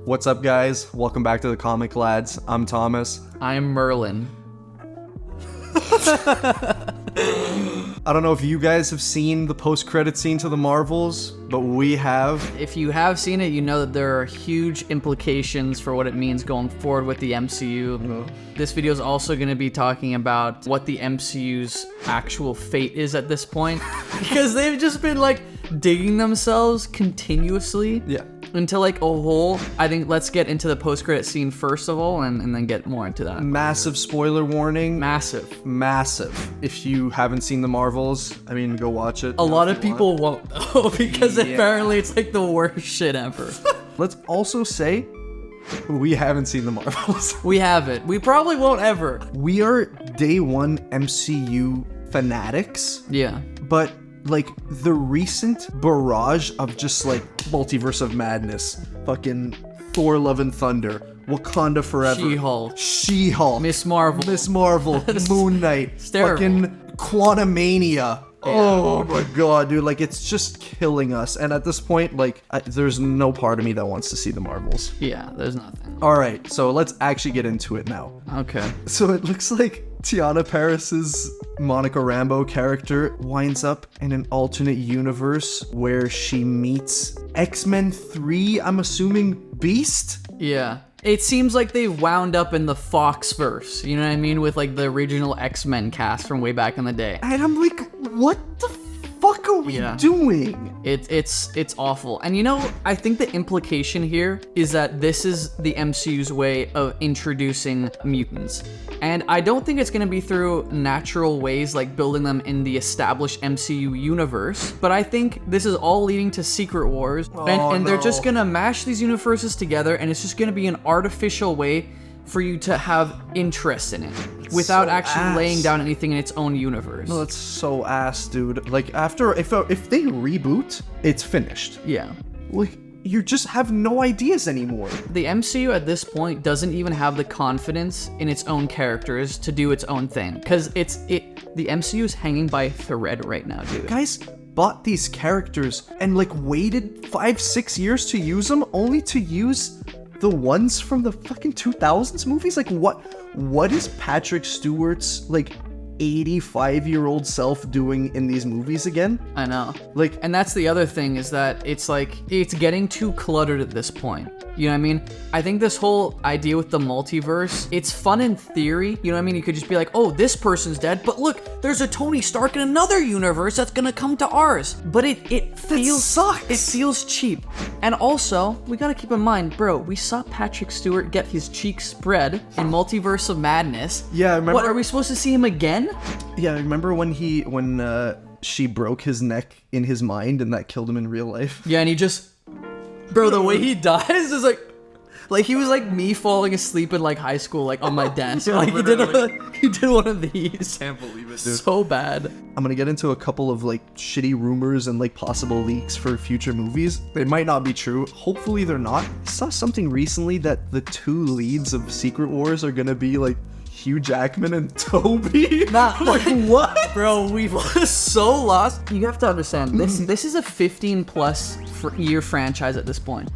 What's up, guys? Welcome back to the Comic Lads. I'm Thomas. I'm Merlin. I don't know if you guys have seen the post-credit scene to the Marvels, but we have. If you have seen it, you know that there are huge implications for what it means going forward with the MCU. This video is also going to be talking about what the MCU's actual fate is at this point, because they've just been like digging themselves continuously. Yeah. Into like a hole. I think let's get into the post-credit scene first of all, and then get more into that. Massive spoiler warning. Massive. If you haven't seen the Marvels, I mean, go watch it. A lot of people won't though, because apparently it's like the worst shit ever. Let's also say we haven't seen the Marvels. We haven't. We probably won't ever. We are day one MCU fanatics. Yeah. But like the recent barrage of just like multiverse of madness, fucking Thor Love and Thunder, Wakanda Forever, She-Hulk, Miss Marvel, Moon Knight, fucking Quantumania. Oh my god, dude, like it's just killing us. And at this point, like there's no part of me that wants to see the Marvels. Yeah, there's nothing. All right, so let's actually get into it now. Okay. So it looks like Tiana Paris's Monica Rambeau character winds up in an alternate universe where she meets X-Men 3, I'm assuming Beast? Yeah. It seems like they wound up in the Foxverse, you know what I mean? With like the original X-Men cast from way back in the day. And I'm like, what the fuck are we doing? It's awful. And you know, I think the implication here is that this is the MCU's way of introducing mutants. And I don't think it's going to be through natural ways like building them in the established MCU universe, but I think this is all leading to Secret Wars. And they're just going to mash these universes together, and it's just going to be an artificial way for you to have interest in it without so actually laying down anything in its own universe. No, that's so ass, dude. Like after, if they reboot, it's finished. Yeah. Like, you just have no ideas anymore. The MCU at this point doesn't even have the confidence in its own characters to do its own thing, because the MCU is hanging by a thread right now, dude. Guys bought these characters and like waited 5-6 years to use them, only to use the ones from the fucking 2000s movies. Like what is Patrick Stewart's like 85-year-old self doing in these movies again? I know. Like, and that's the other thing, is that it's like it's getting too cluttered at this point. You know what I mean? I think this whole idea with the multiverse, it's fun in theory. You know what I mean? You could just be like, oh, this person's dead, but look, there's a Tony Stark in another universe that's gonna come to ours. But it feels sucks. It feels cheap. And also, we gotta keep in mind, bro, we saw Patrick Stewart get his cheeks spread in Multiverse of Madness. Yeah, remember? What, are we supposed to see him again? Yeah, remember when she broke his neck in his mind and that killed him in real life? Yeah, and he just, bro, the way he dies is like he was like me falling asleep in like high school, like on my desk. Like he did one of these. Can't believe it, dude. So bad. I'm gonna get into a couple of like shitty rumors and like possible leaks for future movies. They might not be true. Hopefully they're not. I saw something recently that the two leads of Secret Wars are gonna be like Hugh Jackman and Toby. Like what? Bro, we've so lost. You have to understand, this is a 15+ year franchise at this point.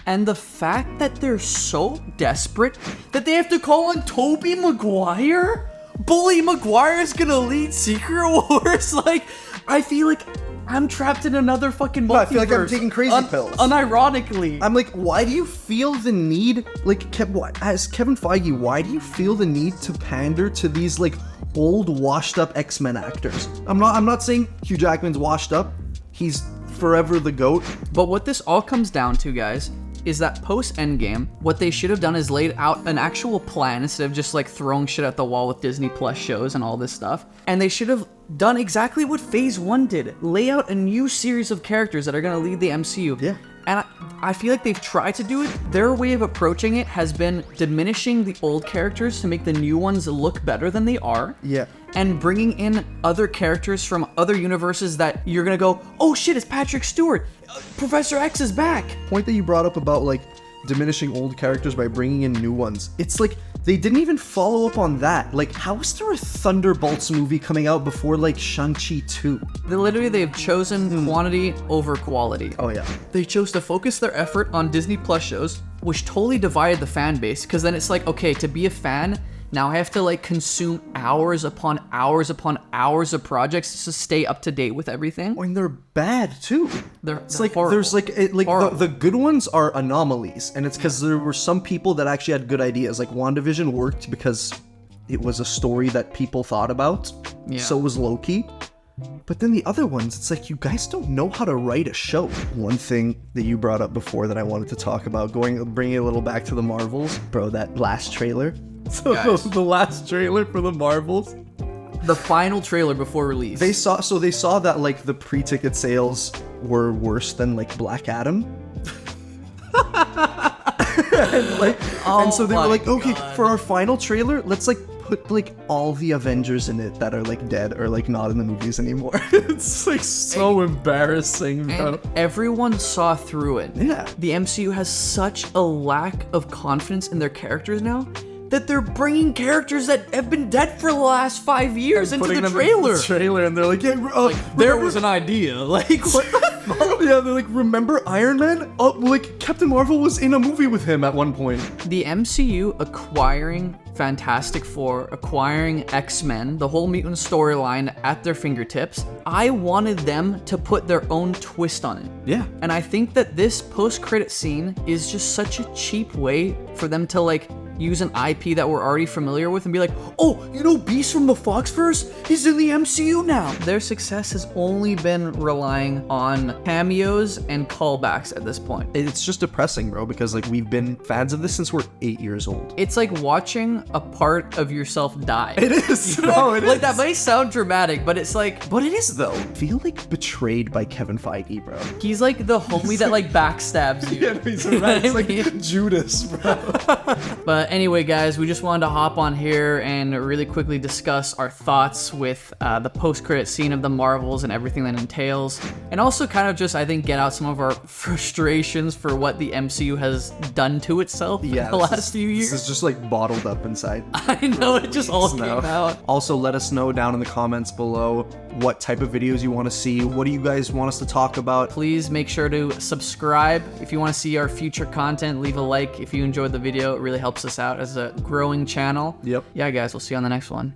And the fact that they're so desperate that they have to call on Tobey Maguire? Bully Maguire is gonna lead Secret Wars? Like, I feel like I'm trapped in another fucking multiverse. No, I feel like I'm taking crazy pills. Unironically. I'm like, why do you feel the need, like, as Kevin Feige, why do you feel the need to pander to these, like, old, washed-up X-Men actors? I'm not saying Hugh Jackman's washed up. He's forever the GOAT. But what this all comes down to, guys, is that post-Endgame, what they should have done is laid out an actual plan instead of just like throwing shit at the wall with Disney Plus shows and all this stuff. And they should have done exactly what Phase 1 did. Lay out a new series of characters that are going to lead the MCU. Yeah. And I feel like they've tried to do it. Their way of approaching it has been diminishing the old characters to make the new ones look better than they are. Yeah. And bringing in other characters from other universes that you're going to go, oh shit, it's Patrick Stewart. Professor X is back. Point that you brought up about like diminishing old characters by bringing in new ones. It's like they didn't even follow up on that. Like, how is there a Thunderbolts movie coming out before like Shang-Chi 2? They've chosen quantity over quality. Oh yeah. They chose to focus their effort on Disney Plus shows which totally divided the fan base. Because then it's like, okay, to be a fan, now I have to like consume hours upon hours upon hours of projects to stay up to date with everything. And they're bad too. It's like horrible. there's like Horrible. the good ones are anomalies, and it's because there were some people that actually had good ideas. Like WandaVision worked because it was a story that people thought about, so it was low key. But then the other ones, it's like, you guys don't know how to write a show. One thing that you brought up before that I wanted to talk about, bringing it a little back to the Marvels, bro, that last trailer. So the last trailer for the Marvels. The final trailer before release. They saw that like the pre-ticket sales were worse than like Black Adam. and so they were like, okay, for our final trailer, let's like put like all the Avengers in it that are like dead or like not in the movies anymore. It's like so embarrassing, bro. And everyone saw through it. Yeah. The MCU has such a lack of confidence in their characters now that they're bringing characters that have been dead for the last 5 years into the trailer. And they're like, yeah, There was an idea. Like, what the fuck? Yeah, they're like, remember Iron Man? Oh, like Captain Marvel was in a movie with him at one point. The MCU acquiring Fantastic Four, acquiring X-Men, the whole mutant storyline at their fingertips. I wanted them to put their own twist on it. Yeah. And I think that this post-credit scene is just such a cheap way for them to like use an IP that we're already familiar with and be like, oh, you know Beast from the Foxverse? He's in the MCU now. Their success has only been relying on cameos and callbacks at this point. It's just depressing, bro, because like we've been fans of this since we're 8 years old. It's like watching a part of yourself die. It is. No, it like is. that may sound dramatic, but it's like, But it is though. I feel like betrayed by Kevin Feige, bro. he's like the homie that like backstabs you. Yeah, he's right. It's like Judas, bro. But anyway, guys, we just wanted to hop on here and really quickly discuss our thoughts with the post-credit scene of the Marvels and everything that entails. And also kind of just, I think, get out some of our frustrations for what the MCU has done to itself in the last few years. This is just like bottled up inside. I know, it just all came out. Also, let us know down in the comments below what type of videos you want to see. What do you guys want us to talk about? Please make sure to subscribe if you want to see our future content. Leave a like if you enjoyed the video. It really helps us out as a growing channel. Yep. Yeah, guys, we'll see you on the next one.